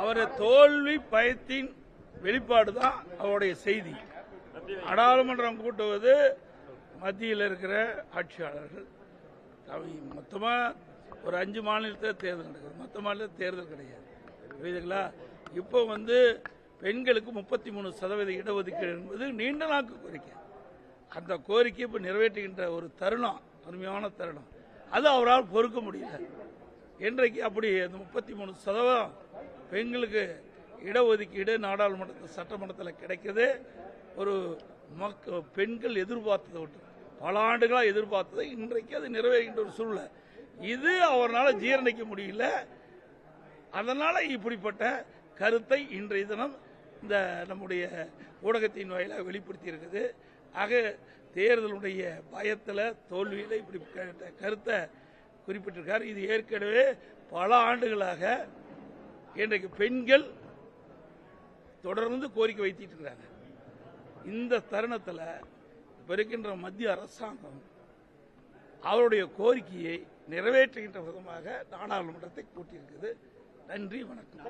அவர் தோல்வி பயத்தின் வெளிப்பாடுதான் அவருடைய செய்தி. நாடாளுமன்றம் கூட்டுவது மத்தியில் இருக்கிற ஆட்சியாளர்கள். மொத்தமா ஒரு 5 மாநிலத்தில் தேர்தல் நடக்குது, மற்ற மாநிலத்தில் தேர்தல் கிடையாது. புரியுதுங்களா? இப்போ பெண்களுக்கு 33% இடஒதுக்கீடு என்பது நீண்ட நாட்கு கோரிக்கை. அந்த கோரிக்கை இப்போ நிறைவேற்றுகின்ற ஒரு தருணம், அருமையான தருணம். அது அவரால் பொறுக்க முடியல. இன்றைக்கு அப்படி அந்த 33% பெண்களுக்கு இடஒதுக்கீடு நாடாளுமன்றத்தில் சட்டமன்றத்தில் கிடைக்கிறது. ஒரு பெண்கள் எதிர்பார்த்ததை விட்டு பல ஆண்டுகளாக எதிர்பார்த்ததை இன்றைக்கு அது நிறைவேறுகின்ற ஒரு சூழ்நிலை. இது அவரால் ஜீரணிக்க முடியல. அதனால இப்படிப்பட்ட கருத்தை இன்றைய தினம் இந்த நம்முடைய ஊடகத்தின் வாயிலாக வெளிப்படுத்தி இருக்குது. ஆக தேர்தலுடைய பயத்தில் தோல்வியில் இப்படி கருத்தை குறிப்பிட்டிருக்கார். இது ஏற்கனவே பல ஆண்டுகளாக இன்றைக்கு பெண்கள் தொடர்ந்து கோரிக்கை வைத்திட்டு இருக்கிறாங்க. இந்த தருணத்தில் இருக்கின்ற மத்திய அரசாங்கம் அவருடைய கோரிக்கையை நிறைவேற்றுகின்ற விதமாக நாடாளுமன்றத்தை கூட்டியிருக்குது. நன்றி, வணக்கம்.